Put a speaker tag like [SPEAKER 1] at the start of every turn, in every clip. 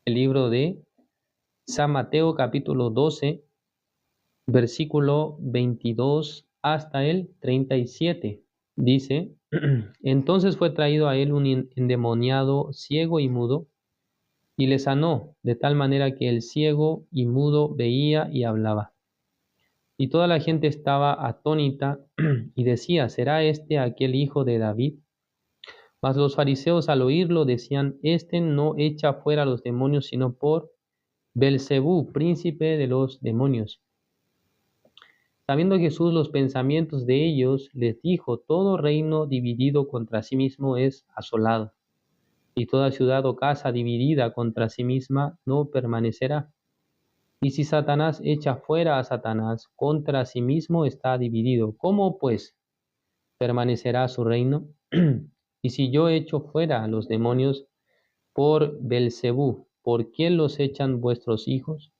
[SPEAKER 1] el libro de San Mateo capítulo 12, versículo 22 hasta el 37. Dice, entonces fue traído a él un endemoniado ciego y mudo, y le sanó, de tal manera que el ciego y mudo veía y hablaba. Y toda la gente estaba atónita y decía, ¿será este aquel hijo de David? Mas los fariseos al oírlo decían, este no echa fuera los demonios, sino por Belcebú, príncipe de los demonios. Sabiendo Jesús los pensamientos de ellos, les dijo, todo reino dividido contra sí mismo es asolado, y toda ciudad o casa dividida contra sí misma no permanecerá. Y si Satanás echa fuera a Satanás, contra sí mismo está dividido. ¿Cómo pues permanecerá su reino? Y si yo echo fuera a los demonios por Belcebú, ¿por quién los echan vuestros hijos?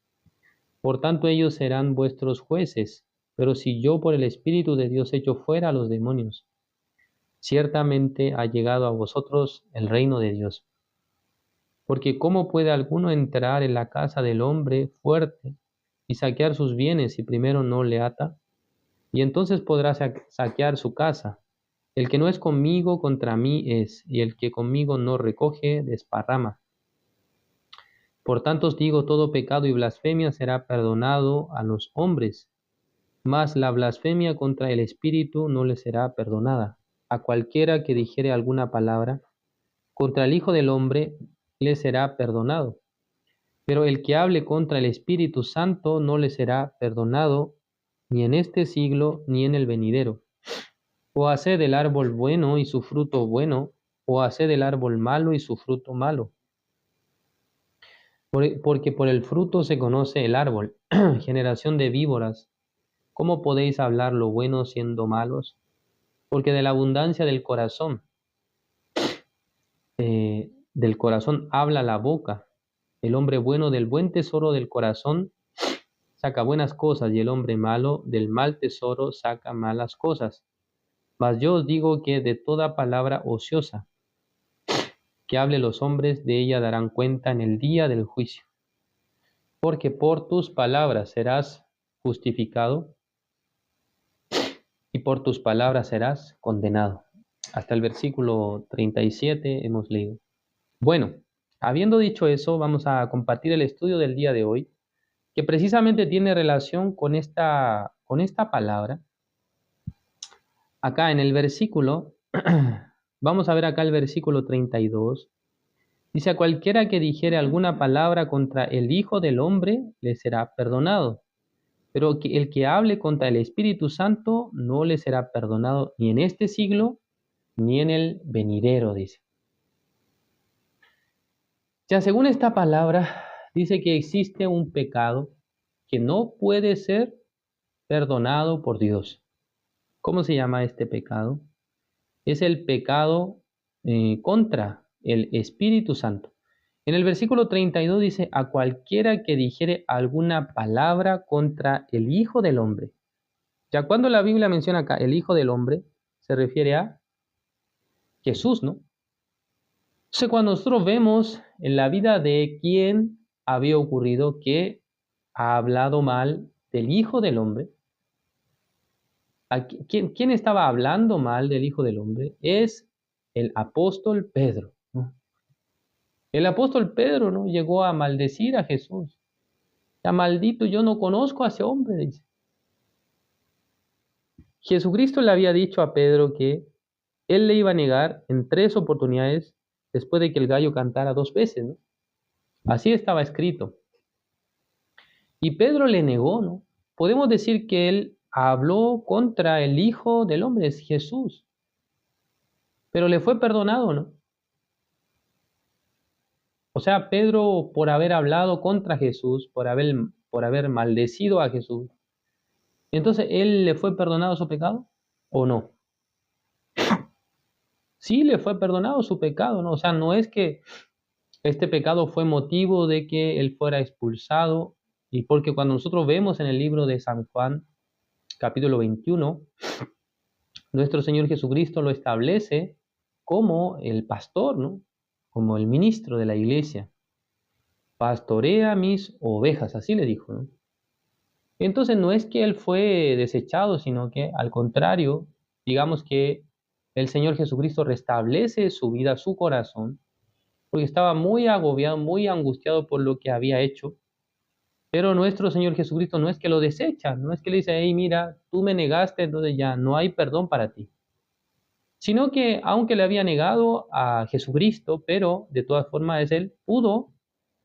[SPEAKER 1] Por tanto ellos serán vuestros jueces. Pero si yo por el Espíritu de Dios echo fuera a los demonios, ciertamente ha llegado a vosotros el reino de Dios. Porque ¿cómo puede alguno entrar en la casa del hombre fuerte y saquear sus bienes si primero no le ata? Y entonces podrá saquear su casa. El que no es conmigo, contra mí es, y el que conmigo no recoge, desparrama. Por tanto os digo, todo pecado y blasfemia será perdonado a los hombres, mas la blasfemia contra el Espíritu no le será perdonada. A cualquiera que dijere alguna palabra contra el Hijo del Hombre le será perdonado. Pero el que hable contra el Espíritu Santo no le será perdonado, ni en este siglo ni en el venidero. O haced el árbol bueno y su fruto bueno, o haced el árbol malo y su fruto malo. Porque por el fruto se conoce el árbol. Generación de víboras, ¿cómo podéis hablar lo bueno siendo malos? Porque de la abundancia del corazón habla la boca. El hombre bueno del buen tesoro del corazón saca buenas cosas, y el hombre malo del mal tesoro saca malas cosas. Mas yo os digo que de toda palabra ociosa que hable los hombres, de ella darán cuenta en el día del juicio. Porque por tus palabras serás justificado y por tus palabras serás condenado. Hasta el versículo 37 hemos leído. Bueno, habiendo dicho eso, vamos a compartir el estudio del día de hoy, que precisamente tiene relación con esta palabra. Acá en el versículo, vamos a ver acá el versículo 32. Dice, a cualquiera que dijere alguna palabra contra el Hijo del Hombre, le será perdonado. Pero el que hable contra el Espíritu Santo, no le será perdonado ni en este siglo, ni en el venidero, dice. Ya según esta palabra, dice que existe un pecado que no puede ser perdonado por Dios. ¿Cómo se llama este pecado? Es el pecado contra el Espíritu Santo. En el versículo 32 dice, a cualquiera que dijere alguna palabra contra el Hijo del Hombre. Ya cuando la Biblia menciona acá el Hijo del Hombre, se refiere a Jesús, ¿no? Entonces, cuando nosotros vemos en la vida de quién había ocurrido que ha hablado mal del Hijo del Hombre, ¿quién estaba hablando mal del Hijo del Hombre? Es el apóstol Pedro, ¿no? El apóstol Pedro, ¿no?, llegó a maldecir a Jesús. Ya maldito, yo no conozco a ese hombre, dice. Jesucristo le había dicho a Pedro que él le iba a negar en 3 oportunidades después de que el gallo cantara 2 veces, ¿no? Así estaba escrito. Y Pedro le negó, ¿no? Podemos decir que él habló contra el Hijo del Hombre, es Jesús, pero le fue perdonado, ¿no? O sea, Pedro, por haber hablado contra Jesús, por haber maldecido a Jesús, entonces ¿él le fue perdonado su pecado o no? Sí, le fue perdonado su pecado, ¿no? O sea, no es que este pecado fue motivo de que él fuera expulsado, y porque cuando nosotros vemos en el libro de San Juan, capítulo 21, nuestro Señor Jesucristo lo establece como el pastor, ¿no? Como el ministro de la iglesia. pastorea mis ovejas, así le dijo, ¿no? Entonces no es que él fue desechado, sino que al contrario, digamos que el Señor Jesucristo restablece su vida, su corazón, porque estaba muy agobiado, muy angustiado por lo que había hecho. Pero nuestro Señor Jesucristo no es que lo desecha, no es que le dice, hey, mira, tú me negaste, entonces ya no hay perdón para ti. Sino que aunque le había negado a Jesucristo, pero de todas formas él pudo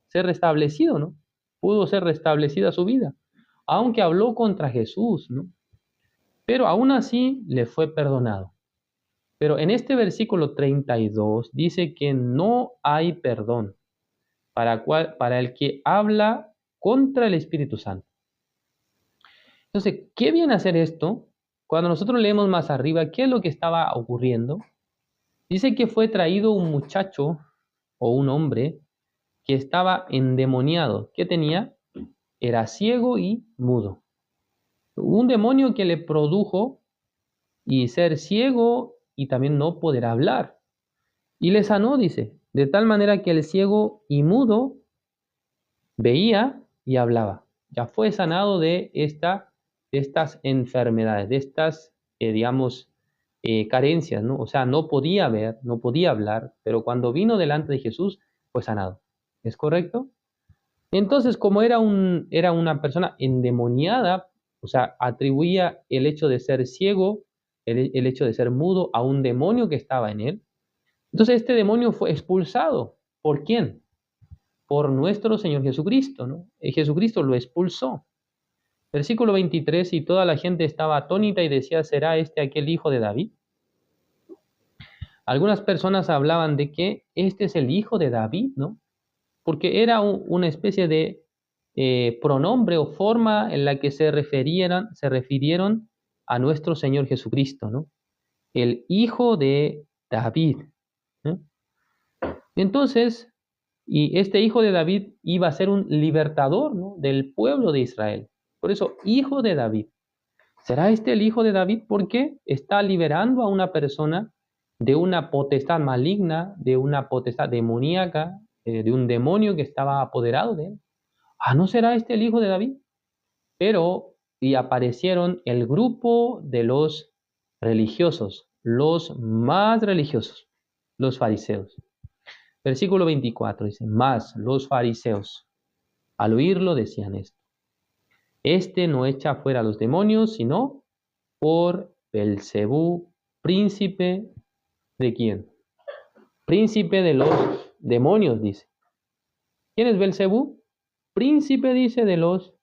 [SPEAKER 1] ser restablecido, ¿no? Pudo ser restablecida su vida, aunque habló contra Jesús, ¿no? Pero aún así le fue perdonado. Pero en este versículo 32 dice que no hay perdón para el que habla contra el Espíritu Santo. Entonces, ¿qué viene a hacer esto? Cuando nosotros leemos más arriba, ¿qué es lo que estaba ocurriendo? Dice que fue traído un muchacho o un hombre que estaba endemoniado. ¿Qué tenía? Era ciego y mudo. Un demonio que le produjo y ser ciego y también no poder hablar. Y le sanó, dice, de tal manera que el ciego y mudo veía y hablaba. Ya fue sanado de estas enfermedades, de estas, digamos, carencias, ¿no? O sea, no podía ver, no podía hablar, pero cuando vino delante de Jesús, fue sanado. ¿Es correcto? Entonces, como era una persona endemoniada, o sea, atribuía el hecho de ser ciego, el hecho de ser mudo a un demonio que estaba en él. Entonces, este demonio fue expulsado. ¿Por quién? Por nuestro Señor Jesucristo, ¿no? Jesucristo lo expulsó. Versículo 23, y toda la gente estaba atónita y decía, ¿será este aquel hijo de David? Algunas personas hablaban de que este es el hijo de David, ¿no? Porque era una especie de pronombre o forma en la que se refirieron a nuestro Señor Jesucristo, ¿no? El hijo de David, ¿no? Entonces, y este hijo de David iba a ser un libertador, ¿no? Del pueblo de Israel. Por eso, hijo de David. ¿Será este el hijo de David? Porque está liberando a una persona de una potestad maligna, de una potestad demoníaca, de un demonio que estaba apoderado de él. Ah, ¿no será este el hijo de David? Pero, y aparecieron el grupo de los religiosos, los más religiosos, los fariseos. Versículo 24 dice, más los fariseos, al oírlo, decían esto. Este no echa fuera a los demonios, sino por Belcebú, príncipe de quién? Príncipe de los demonios, dice. ¿Quién es Belcebú? Príncipe, dice, de los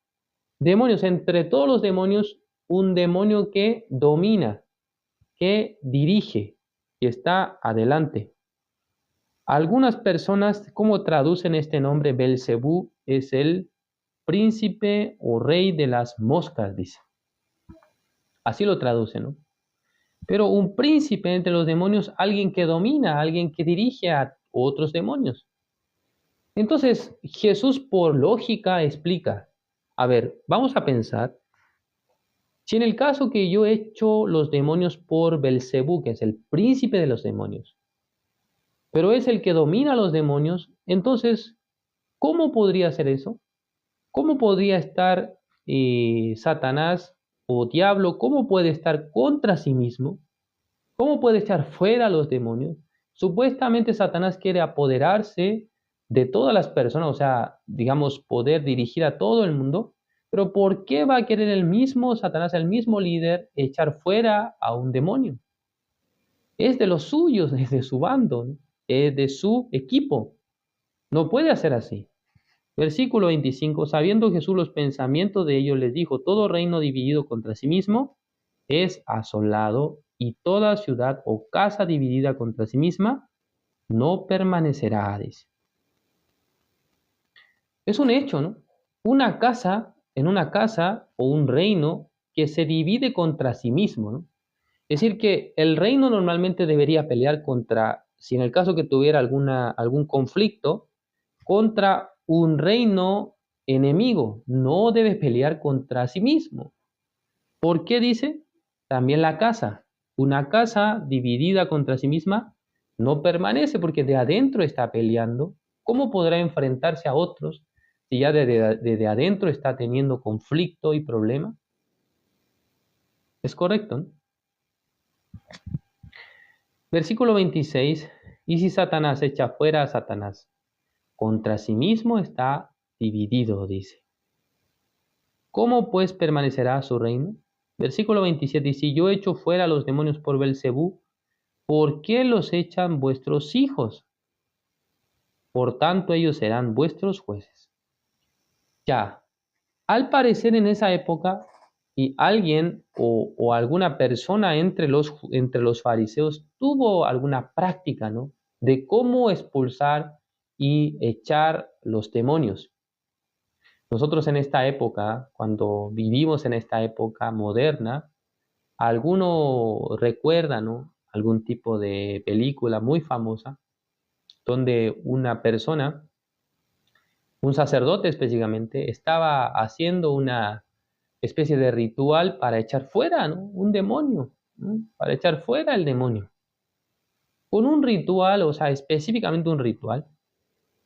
[SPEAKER 1] demonios. Entre todos los demonios, un demonio que domina, que dirige, que está adelante. Algunas personas, ¿cómo traducen este nombre? Belcebú es el príncipe o rey de las moscas, dice. Así lo traducen, ¿no? Pero un príncipe entre los demonios, alguien que domina, alguien que dirige a otros demonios. Entonces, Jesús por lógica explica, a ver, vamos a pensar, si en el caso que yo echo los demonios por Belcebú, que es el príncipe de los demonios, pero es el que domina a los demonios, entonces, ¿cómo podría ser eso? ¿Cómo podría estar Satanás o diablo? ¿Cómo puede estar contra sí mismo? ¿Cómo puede echar fuera a los demonios? Supuestamente Satanás quiere apoderarse de todas las personas, o sea, digamos, poder dirigir a todo el mundo, pero ¿por qué va a querer el mismo Satanás, el mismo líder, echar fuera a un demonio? Es de los suyos, es de su bando, ¿no? Es de su equipo. No puede hacer así. Versículo 25, sabiendo Jesús los pensamientos de ellos, les dijo, todo reino dividido contra sí mismo es asolado, y toda ciudad o casa dividida contra sí misma no permanecerá, dice. Es un hecho, ¿no? En una casa o un reino que se divide contra sí mismo, ¿no? Es decir, que el reino normalmente debería pelear contra, si en el caso que tuviera algún conflicto, contra un reino enemigo, no debe pelear contra sí mismo. ¿Por qué dice? También la casa. Una casa dividida contra sí misma no permanece porque de adentro está peleando ¿Cómo podrá enfrentarse a otros si ya desde adentro está teniendo conflicto y problema? ¿Es correcto, no? Versículo 26. Y si Satanás echa fuera a Satanás, contra sí mismo está dividido, dice. ¿Cómo pues permanecerá su reino? Versículo 27. Y si yo echo fuera a los demonios por Belcebú, ¿por qué los echan vuestros hijos? Por tanto ellos serán vuestros jueces. Ya, al parecer en esa época, y alguien o alguna persona entre los fariseos tuvo alguna práctica, ¿no? De cómo expulsar y echar los demonios. Nosotros en esta época, cuando vivimos en esta época moderna, alguno recuerda, ¿no? Algún tipo de película muy famosa donde una persona, un sacerdote específicamente, estaba haciendo una especie de ritual para echar fuera, ¿no? Un demonio, ¿no? Para echar fuera el demonio. Con un ritual, o sea, específicamente un ritual.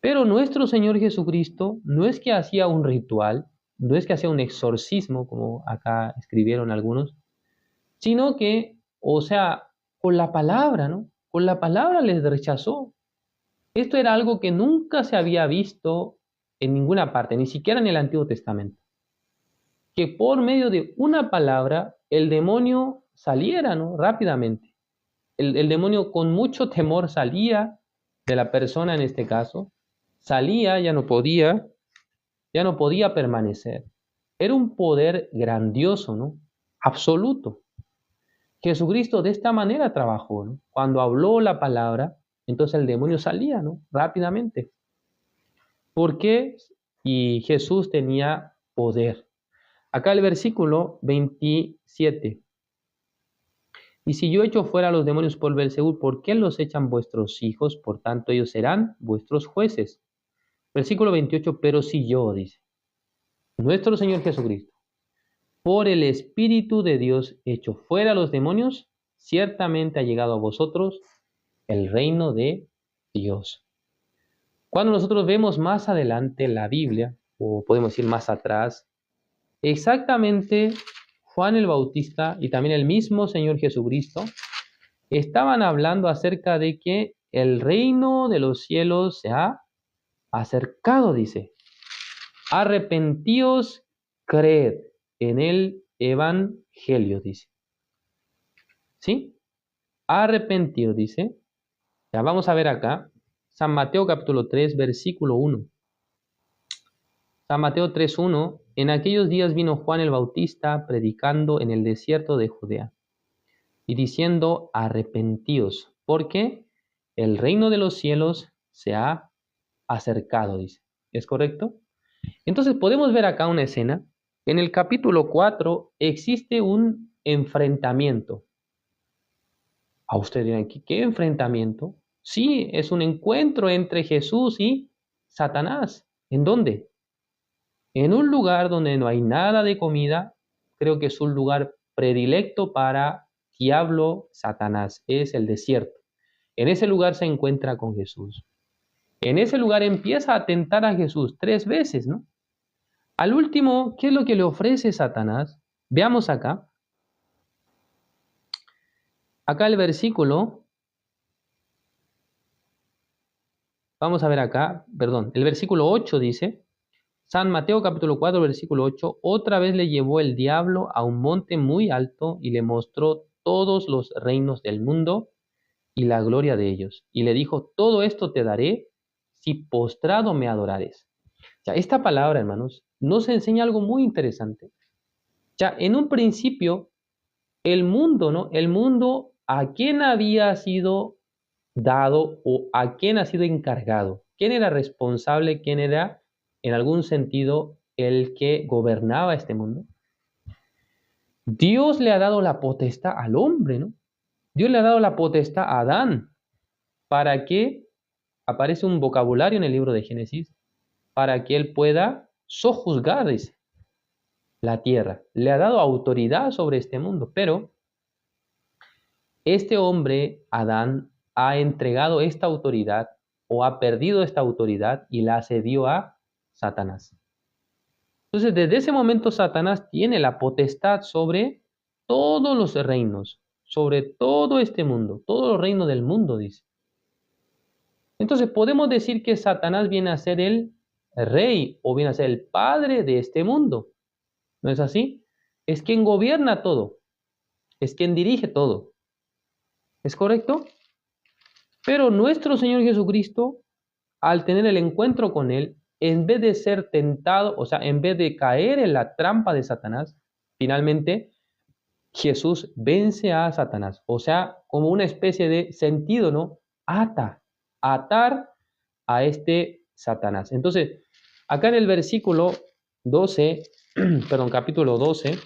[SPEAKER 1] Pero nuestro Señor Jesucristo no es que hacía un ritual, no es que hacía un exorcismo, como acá escribieron algunos, sino que, o sea, con la palabra, ¿no? Con la palabra les rechazó. Esto era algo que nunca se había visto en ninguna parte, ni siquiera en el Antiguo Testamento. Que por medio de una palabra el demonio saliera, ¿no? Rápidamente. El demonio con mucho temor salía de la persona en este caso, salía, ya no podía permanecer. Era un poder grandioso, ¿no? Absoluto. Jesucristo de esta manera trabajó, ¿no? Cuando habló la palabra, entonces el demonio salía, ¿no? Rápidamente. ¿Por qué? Y Jesús tenía poder. Acá el versículo 27. Y si yo echo fuera a los demonios por Belcebú, ¿por qué los echan vuestros hijos? Por tanto, ellos serán vuestros jueces. Versículo 28. Pero si yo, dice, nuestro Señor Jesucristo, por el Espíritu de Dios echo fuera a los demonios, ciertamente ha llegado a vosotros el reino de Dios. Cuando nosotros vemos más adelante la Biblia, o podemos ir más atrás, exactamente Juan el Bautista y también el mismo Señor Jesucristo estaban hablando acerca de que el reino de los cielos se ha acercado, dice. Arrepentíos, creed en el Evangelio, dice. ¿Sí? Arrepentíos, dice. Ya vamos a ver acá. San Mateo capítulo 3, versículo 1. San Mateo 3:1. En aquellos días vino Juan el Bautista predicando en el desierto de Judea y diciendo, arrepentíos, porque el reino de los cielos se ha acercado, dice. ¿Es correcto? Entonces podemos ver acá una escena. En el capítulo 4 existe un enfrentamiento. A ustedes dirán, ¿qué enfrentamiento? Sí, es un encuentro entre Jesús y Satanás. ¿En dónde? En un lugar donde no hay nada de comida. Creo que es un lugar predilecto para diablo Satanás. Es el desierto. En ese lugar se encuentra con Jesús. En ese lugar empieza a tentar a Jesús 3 veces, ¿no? Al último, ¿qué es lo que le ofrece Satanás? Veamos acá. Acá el versículo, vamos a ver acá, perdón, el versículo 8 dice, San Mateo capítulo 4, versículo 8, otra vez le llevó el diablo a un monte muy alto y le mostró todos los reinos del mundo y la gloria de ellos. Y le dijo, todo esto te daré si postrado me adorares. Ya, esta palabra, hermanos, nos enseña algo muy interesante. Ya, en un principio, el mundo, ¿no? El mundo, ¿a quién había sido dado o a quién ha sido encargado? ¿Quién era responsable? ¿Quién era, en algún sentido, el que gobernaba este mundo? Dios le ha dado la potestad al hombre, ¿no? Dios le ha dado la potestad a Adán para que, aparece un vocabulario en el libro de Génesis, para que él pueda sojuzgar, dice, la tierra. Le ha dado autoridad sobre este mundo, pero este hombre, Adán, ha entregado esta autoridad o ha perdido esta autoridad y la cedió a Satanás. Entonces, desde ese momento Satanás tiene la potestad sobre todos los reinos, sobre todo este mundo, todos los reinos del mundo, dice. Entonces, podemos decir que Satanás viene a ser el rey o viene a ser el padre de este mundo. ¿No es así? Es quien gobierna todo, es quien dirige todo. ¿Es correcto? Pero nuestro Señor Jesucristo, al tener el encuentro con Él, en vez de ser tentado, o sea, en vez de caer en la trampa de Satanás, finalmente Jesús vence a Satanás. O sea, como una especie de sentido, ¿no? Atar a este Satanás. Entonces, acá en el versículo 12, perdón, capítulo 12,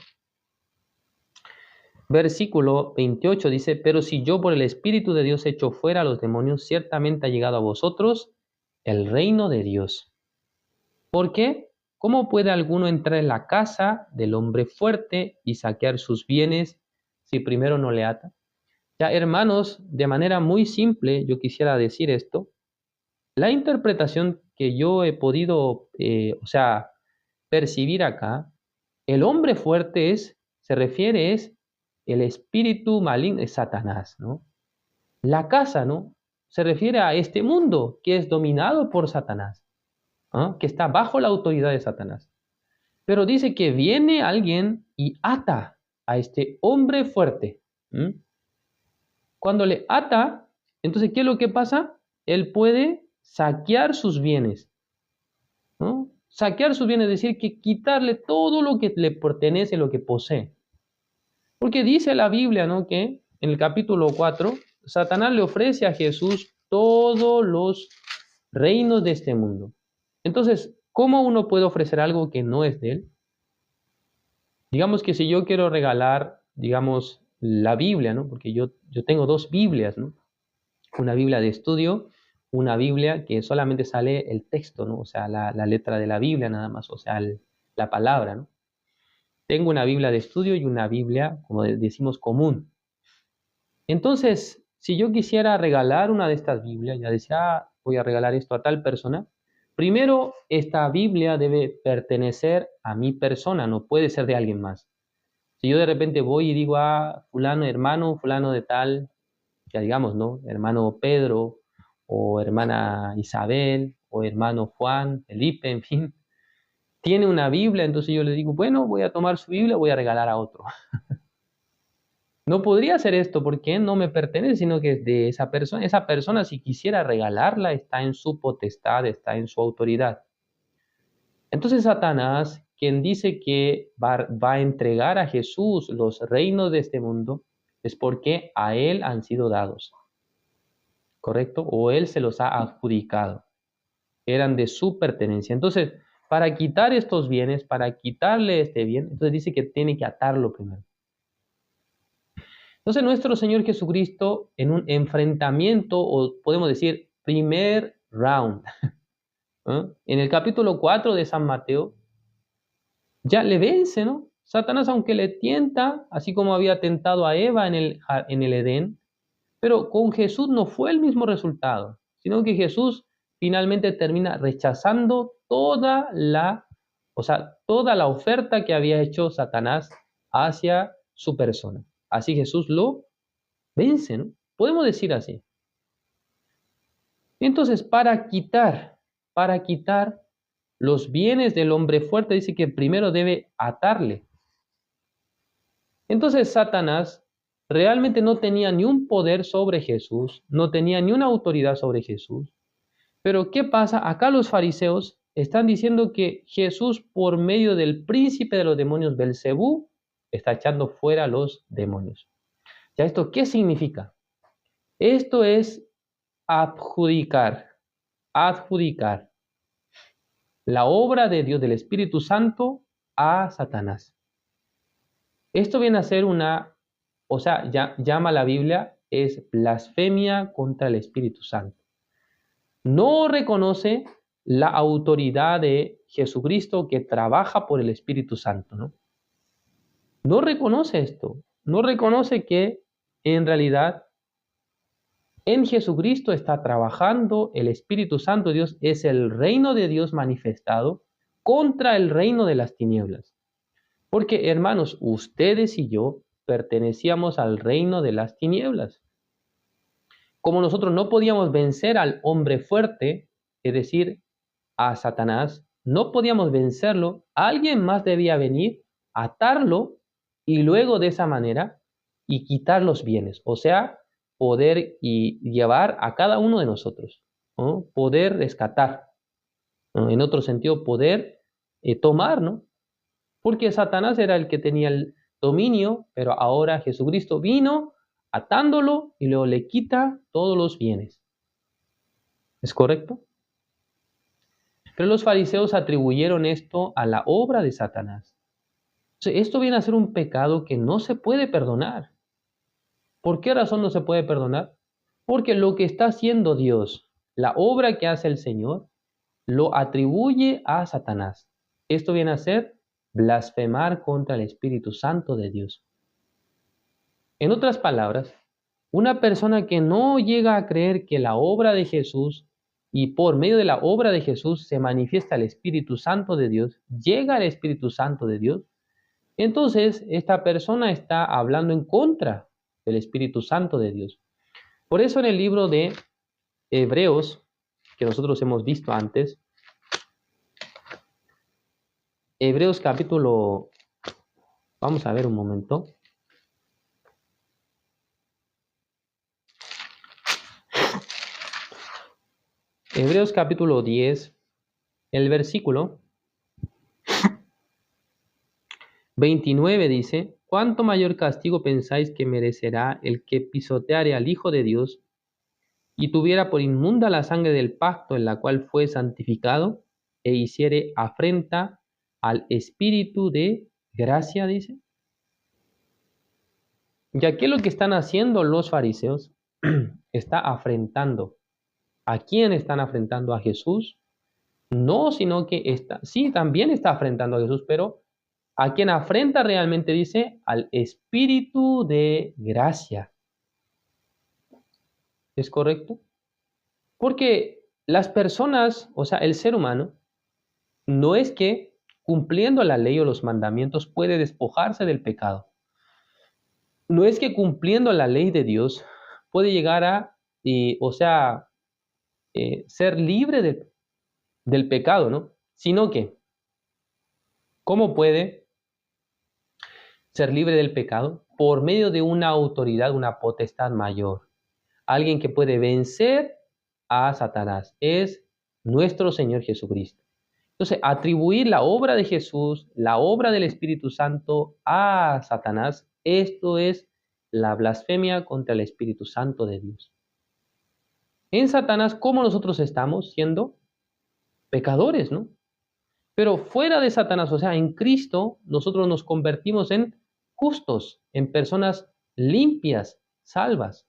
[SPEAKER 1] versículo 28 dice, pero si yo por el Espíritu de Dios echo fuera a los demonios, ciertamente ha llegado a vosotros el reino de Dios. ¿Por qué? ¿Cómo puede alguno entrar en la casa del hombre fuerte y saquear sus bienes si primero no le ata? Ya, hermanos, de manera muy simple, yo quisiera decir esto. La interpretación que yo he podido, percibir acá, el hombre fuerte se refiere el espíritu maligno, es Satanás, ¿no? La casa, ¿no? Se refiere a este mundo que es dominado por Satanás, ¿ah? Que está bajo la autoridad de Satanás. Pero dice que viene alguien y ata a este hombre fuerte. Cuando le ata, entonces, ¿qué es lo que pasa? Él puede saquear sus bienes, ¿no? Saquear sus bienes es decir, que quitarle todo lo que le pertenece, lo que posee. Porque dice la Biblia, ¿no? Que en el capítulo 4, Satanás le ofrece a Jesús todos los reinos de este mundo. Entonces, ¿cómo uno puede ofrecer algo que no es de él? Digamos que si yo quiero regalar, digamos, la Biblia, ¿no? Porque yo tengo dos Biblias, ¿no? Una Biblia de estudio, una Biblia que solamente sale el texto, ¿no? O sea, la letra de la Biblia nada más, o sea, la palabra, ¿no? Tengo una Biblia de estudio y una Biblia, como decimos, común. Entonces, si yo quisiera regalar una de estas Biblias, ya decía, voy a regalar esto a tal persona, primero esta Biblia debe pertenecer a mi persona, no puede ser de alguien más. Si yo de repente voy y digo a fulano, hermano, fulano de tal, ya digamos, ¿no? Hermano Pedro, o hermana Isabel, o hermano Juan, Felipe, en fin, tiene una Biblia, entonces yo le digo, bueno, voy a tomar su Biblia, voy a regalar a otro. No podría hacer esto porque no me pertenece, sino que es de esa persona. Esa persona, si quisiera regalarla, está en su potestad, está en su autoridad. Entonces Satanás, quien dice que va a entregar a Jesús los reinos de este mundo, es porque a él han sido dados, ¿correcto? O él se los ha adjudicado, eran de su pertenencia. Entonces, para quitar estos bienes, para quitarle este bien, entonces dice que tiene que atarlo primero. Entonces nuestro Señor Jesucristo en un enfrentamiento, o podemos decir primer round, ¿eh? En el capítulo 4 de San Mateo, ya le vence, ¿no? Satanás, aunque le tienta, así como había tentado a Eva en el Edén, pero con Jesús no fue el mismo resultado, sino que Jesús finalmente termina rechazando toda la oferta que había hecho Satanás hacia su persona. Así Jesús lo vence, ¿no? Podemos decir así. Entonces, para quitar los bienes del hombre fuerte, dice que primero debe atarle. Entonces, Satanás realmente no tenía ni un poder sobre Jesús, no tenía ni una autoridad sobre Jesús. Pero, ¿qué pasa? Acá los fariseos están diciendo que Jesús, por medio del príncipe de los demonios, Belcebú, está echando fuera a los demonios. ¿Ya esto qué significa? Esto es adjudicar la obra de Dios del Espíritu Santo a Satanás. Esto viene a ser llama la Biblia, es blasfemia contra el Espíritu Santo. No reconoce la autoridad de Jesucristo que trabaja por el Espíritu Santo, ¿no? No reconoce esto, no reconoce que en realidad En Jesucristo está trabajando el Espíritu Santo de Dios, es el reino de Dios manifestado contra el reino de las tinieblas. Porque, hermanos, ustedes y yo pertenecíamos al reino de las tinieblas. Como nosotros no podíamos vencer al hombre fuerte, es decir, a Satanás, no podíamos vencerlo, alguien más debía venir, atarlo y luego de esa manera y quitar los bienes, o sea, poder y llevar a cada uno de nosotros, ¿no? Poder rescatar, ¿no? En otro sentido, poder tomar, ¿no? Porque Satanás era el que tenía el dominio, pero ahora Jesucristo vino atándolo y luego le quita todos los bienes. ¿Es correcto? Pero los fariseos atribuyeron esto a la obra de Satanás. Esto viene a ser un pecado que no se puede perdonar. ¿Por qué razón no se puede perdonar? Porque lo que está haciendo Dios, la obra que hace el Señor, lo atribuye a Satanás. Esto viene a ser blasfemar contra el Espíritu Santo de Dios. En otras palabras, una persona que no llega a creer que la obra de Jesús y por medio de la obra de Jesús se manifiesta el Espíritu Santo de Dios, llega el Espíritu Santo de Dios, entonces esta persona está hablando en contra del Espíritu Santo de Dios. Por eso en el libro de Hebreos, que nosotros hemos visto antes, Hebreos capítulo, vamos a ver un momento. Hebreos capítulo 10, el versículo 29 dice, ¿cuánto mayor castigo pensáis que merecerá el que pisoteare al Hijo de Dios y tuviera por inmunda la sangre del pacto en la cual fue santificado e hiciere afrenta al Espíritu de gracia? Dice. Y aquí lo que están haciendo los fariseos está afrentando. ¿A quién están afrentando? ¿A Jesús? No, sino que sí, también está afrentando a Jesús, pero a quien afrenta realmente dice al Espíritu de gracia. ¿Es correcto? Porque las personas, o sea, el ser humano, no es que cumpliendo la ley o los mandamientos puede despojarse del pecado. No es que cumpliendo la ley de Dios puede llegar a, ser libre del pecado, ¿no? Sino que, ¿cómo puede ser libre del pecado? Por medio de una autoridad, una potestad mayor. Alguien que puede vencer a Satanás. Es nuestro Señor Jesucristo. Entonces, atribuir la obra de Jesús, la obra del Espíritu Santo a Satanás, esto es la blasfemia contra el Espíritu Santo de Dios. En Satanás, ¿cómo nosotros estamos siendo? Pecadores, ¿no? Pero fuera de Satanás, o sea, en Cristo, nosotros nos convertimos en justos, en personas limpias, salvas.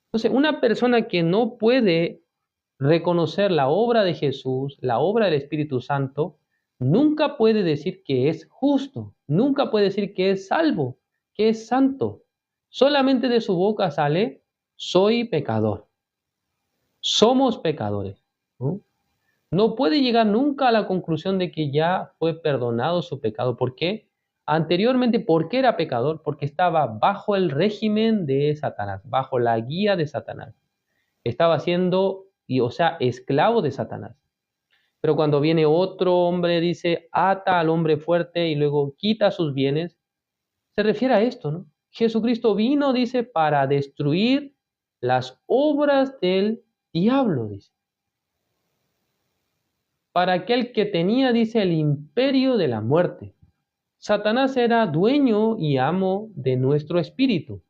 [SPEAKER 1] Entonces, una persona que no puede reconocer la obra de Jesús, la obra del Espíritu Santo, nunca puede decir que es justo, nunca puede decir que es salvo, que es santo. Solamente de su boca sale, soy pecador. Somos pecadores, ¿no? No puede llegar nunca a la conclusión de que ya fue perdonado su pecado. ¿Por qué? Anteriormente, ¿por qué era pecador? Porque estaba bajo el régimen de Satanás, bajo la guía de Satanás. Estaba siendo, esclavo de Satanás. Pero cuando viene otro hombre, dice, ata al hombre fuerte y luego quita sus bienes, se refiere a esto, ¿no? Jesucristo vino, dice, para destruir las obras del diablo, dice. Para aquel que tenía, dice, el imperio de la muerte. Satanás era dueño y amo de nuestro espíritu,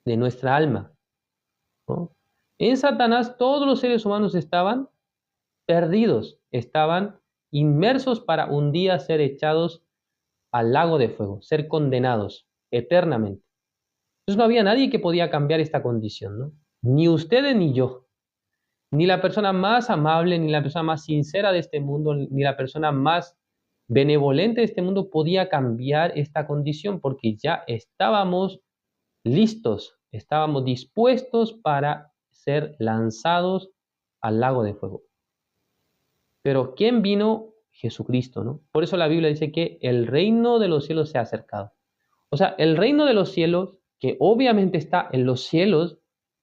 [SPEAKER 1] de nuestra alma, ¿no? En Satanás todos los seres humanos estaban perdidos, estaban inmersos para un día ser echados al lago de fuego, ser condenados eternamente. Entonces no había nadie que podía cambiar esta condición, ¿no? Ni ustedes ni yo, ni la persona más amable, ni la persona más sincera de este mundo, ni la persona más benevolente de este mundo podía cambiar esta condición porque ya estábamos listos, estábamos dispuestos para ser lanzados al lago de fuego. Pero ¿quién vino? Jesucristo, ¿no? Por eso la Biblia dice que el reino de los cielos se ha acercado. O sea, el reino de los cielos, que obviamente está en los cielos,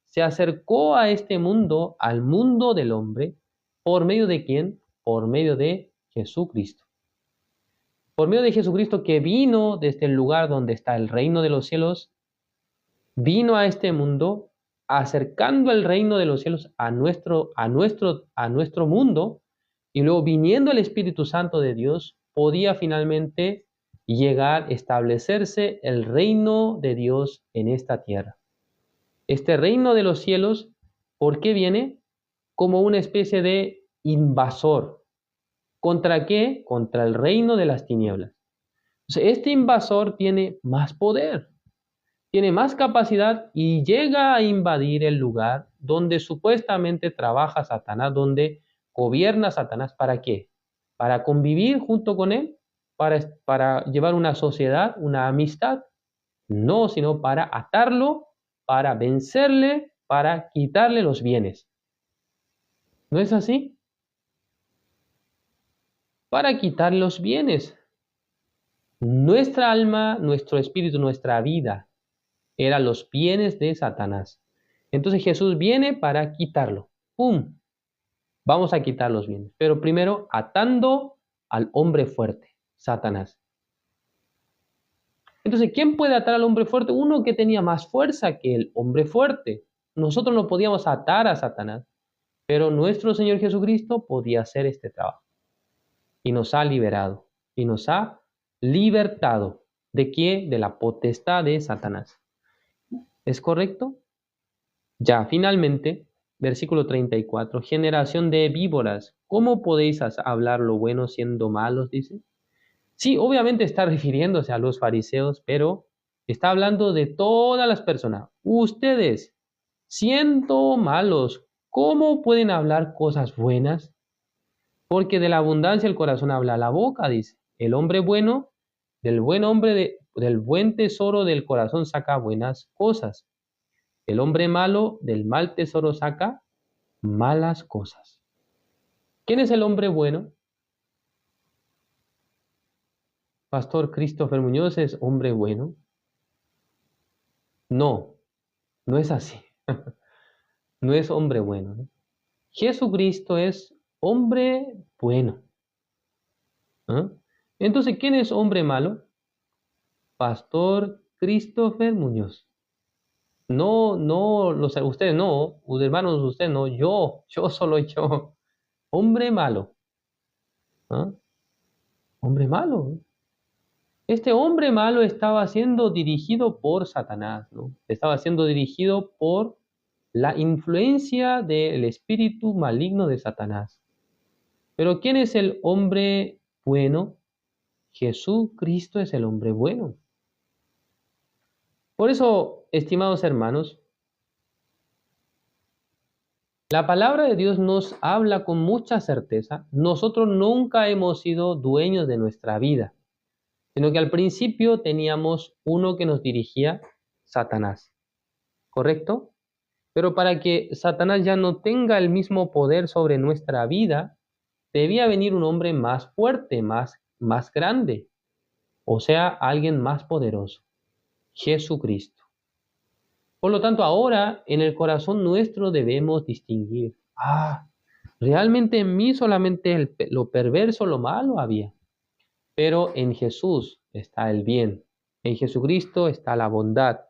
[SPEAKER 1] se acercó a este mundo, al mundo del hombre, ¿por medio de quién? Por medio de Jesucristo. Por medio de Jesucristo que vino desde el lugar donde está el reino de los cielos, vino a este mundo acercando el reino de los cielos a nuestro mundo, y luego viniendo el Espíritu Santo de Dios, podía finalmente llegar, establecerse el reino de Dios en esta tierra. Este reino de los cielos, ¿por qué viene? Como una especie de invasor. ¿Contra qué? Contra el reino de las tinieblas. Entonces, este invasor tiene más poder, tiene más capacidad y llega a invadir el lugar donde supuestamente trabaja Satanás, donde gobierna Satanás. ¿Para qué? ¿Para convivir junto con él? ¿Para llevar una sociedad, una amistad? No, sino para atarlo, para vencerle, para quitarle los bienes. ¿No es así? Para quitar los bienes. Nuestra alma, nuestro espíritu, nuestra vida eran los bienes de Satanás. Entonces Jesús viene para quitarlo. ¡Pum! Vamos a quitar los bienes. Pero primero atando al hombre fuerte, Satanás. Entonces, ¿quién puede atar al hombre fuerte? Uno que tenía más fuerza que el hombre fuerte. Nosotros no podíamos atar a Satanás, pero nuestro Señor Jesucristo podía hacer este trabajo. Y nos ha liberado. Y nos ha libertado. ¿De qué? De la potestad de Satanás. ¿Es correcto? Ya, finalmente, versículo 34, generación de víboras, ¿cómo podéis hablar lo bueno siendo malos? Dice. Sí, obviamente está refiriéndose a los fariseos, pero está hablando de todas las personas. Ustedes, siendo malos, ¿cómo pueden hablar cosas buenas? Porque de la abundancia el corazón habla la boca, dice. El hombre bueno, del buen tesoro del corazón saca buenas cosas. El hombre malo del mal tesoro saca malas cosas. ¿Quién es el hombre bueno? Pastor Christopher Muñoz es hombre bueno. No, no es así. No es hombre bueno, ¿no? Jesucristo es hombre bueno. ¿Ah? Entonces, ¿quién es hombre malo? Pastor Christopher Muñoz. No, no, ustedes no, hermanos, ustedes no, yo solo yo. Hombre malo. ¿Ah? Hombre malo. Este hombre malo estaba siendo dirigido por Satanás, ¿no? Estaba siendo dirigido por la influencia del espíritu maligno de Satanás. Pero ¿quién es el hombre bueno? Jesucristo es el hombre bueno. Por eso, estimados hermanos, la palabra de Dios nos habla con mucha certeza. Nosotros nunca hemos sido dueños de nuestra vida, sino que al principio teníamos uno que nos dirigía, Satanás. ¿Correcto? Pero para que Satanás ya no tenga el mismo poder sobre nuestra vida, debía venir un hombre más fuerte, más grande, o sea, alguien más poderoso, Jesucristo. Por lo tanto, ahora en el corazón nuestro debemos distinguir, realmente en mí solamente lo perverso, lo malo había, pero en Jesús está el bien, en Jesucristo está la bondad,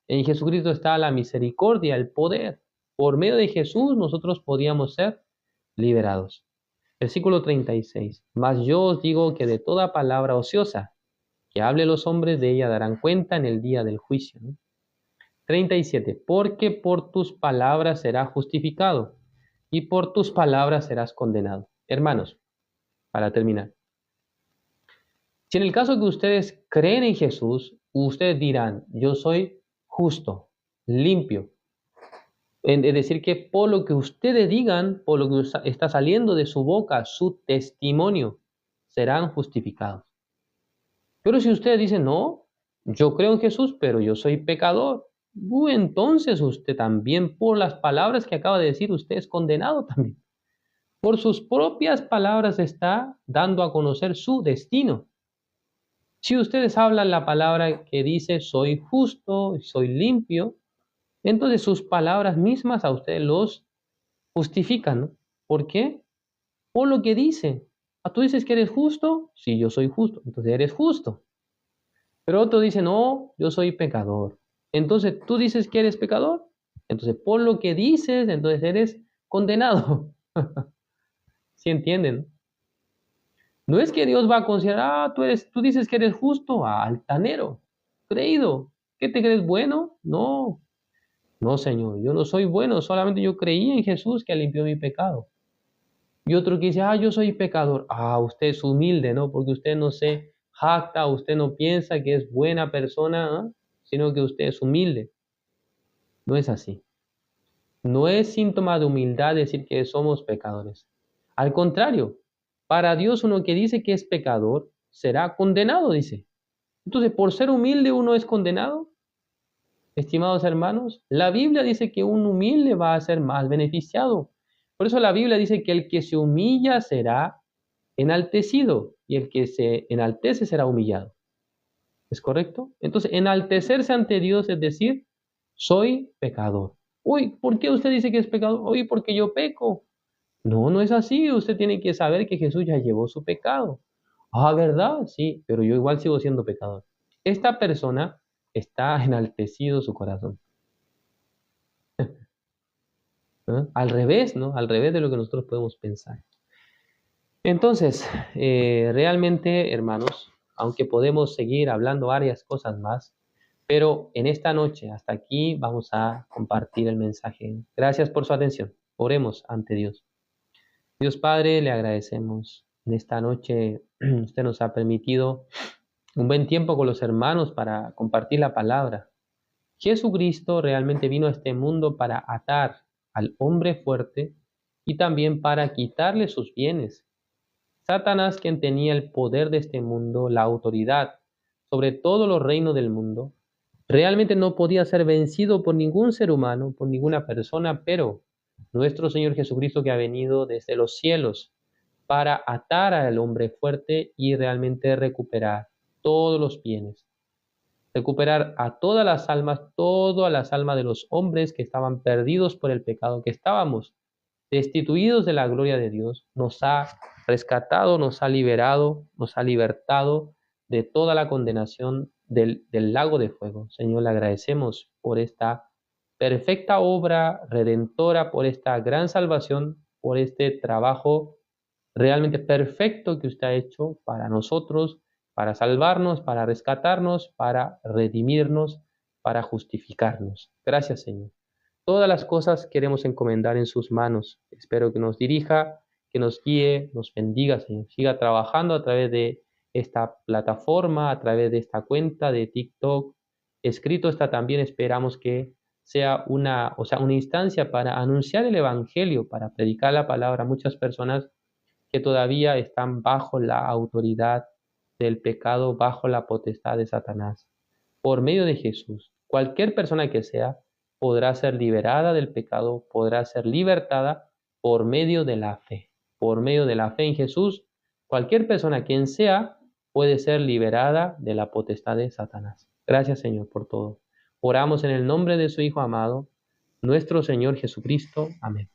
[SPEAKER 1] en Jesucristo está la misericordia, el poder. Por medio de Jesús nosotros podíamos ser liberados. Versículo 36. Mas yo os digo que de toda palabra ociosa que hable los hombres, de ella darán cuenta en el día del juicio, ¿no? 37. Porque por tus palabras serás justificado y por tus palabras serás condenado. Hermanos, para terminar. Si en el caso que ustedes creen en Jesús, ustedes dirán, yo soy justo, limpio. Es decir, que por lo que ustedes digan, por lo que está saliendo de su boca, su testimonio, serán justificados. Pero si ustedes dicen, no, yo creo en Jesús, pero yo soy pecador, entonces usted también, por las palabras que acaba de decir, usted es condenado también. Por sus propias palabras está dando a conocer su destino. Si ustedes hablan la palabra que dice soy justo, soy limpio, entonces sus palabras mismas a ustedes los justifican, ¿no? ¿Por qué? Por lo que dice. ¿Tú dices que eres justo? Sí, yo soy justo. Entonces eres justo. Pero otro dice, no, yo soy pecador. Entonces tú dices que eres pecador. Entonces por lo que dices, entonces eres condenado. ¿Sí entienden? No es que Dios va a considerar, tú dices que eres justo, altanero, creído. ¿Qué te crees bueno? No, no, Señor, yo no soy bueno, solamente yo creí en Jesús que limpió mi pecado. Y otro que dice, yo soy pecador. Usted es humilde, ¿no? Porque usted no se jacta, usted no piensa que es buena persona, sino que usted es humilde. No es así. No es síntoma de humildad decir que somos pecadores. Al contrario, para Dios uno que dice que es pecador será condenado, dice. Entonces, por ser humilde uno es condenado. Estimados hermanos, la Biblia dice que un humilde va a ser más beneficiado. Por eso la Biblia dice que el que se humilla será enaltecido y el que se enaltece será humillado. ¿Es correcto? Entonces, enaltecerse ante Dios es decir, soy pecador. Uy, ¿por qué usted dice que es pecador? Uy, porque yo peco. No, no es así. Usted tiene que saber que Jesús ya llevó su pecado. ¿Verdad? Sí, pero yo igual sigo siendo pecador. Esta persona está enaltecido su corazón. ¿No? Al revés, ¿no? Al revés de lo que nosotros podemos pensar. Entonces, realmente, hermanos, aunque podemos seguir hablando varias cosas más, pero en esta noche, hasta aquí, vamos a compartir el mensaje. Gracias por su atención. Oremos ante Dios. Dios Padre, le agradecemos. En esta noche usted nos ha permitido un buen tiempo con los hermanos para compartir la palabra. Jesucristo realmente vino a este mundo para atar al hombre fuerte y también para quitarle sus bienes. Satanás, quien tenía el poder de este mundo, la autoridad sobre todos los reinos del mundo, realmente no podía ser vencido por ningún ser humano, por ninguna persona, pero nuestro Señor Jesucristo, que ha venido desde los cielos para atar al hombre fuerte y realmente recuperar todos los bienes, recuperar a todas las almas de los hombres que estaban perdidos por el pecado, que estábamos destituidos de la gloria de Dios, nos ha rescatado, nos ha liberado, nos ha libertado de toda la condenación del lago de fuego. Señor, le agradecemos por esta perfecta obra redentora, por esta gran salvación, por este trabajo realmente perfecto que usted ha hecho para nosotros, para salvarnos, para rescatarnos, para redimirnos, para justificarnos. Gracias, Señor. Todas las cosas queremos encomendar en sus manos. Espero que nos dirija, que nos guíe, nos bendiga, Señor. Siga trabajando a través de esta plataforma, a través de esta cuenta de TikTok. Escrito está también, esperamos que sea una instancia para anunciar el Evangelio, para predicar la palabra a muchas personas que todavía están bajo la autoridad del pecado, bajo la potestad de Satanás. Por medio de Jesús, cualquier persona que sea, podrá ser liberada del pecado, podrá ser libertada por medio de la fe. Por medio de la fe en Jesús, cualquier persona, quien sea, puede ser liberada de la potestad de Satanás. Gracias, Señor, por todo. Oramos en el nombre de su Hijo amado, nuestro Señor Jesucristo. Amén.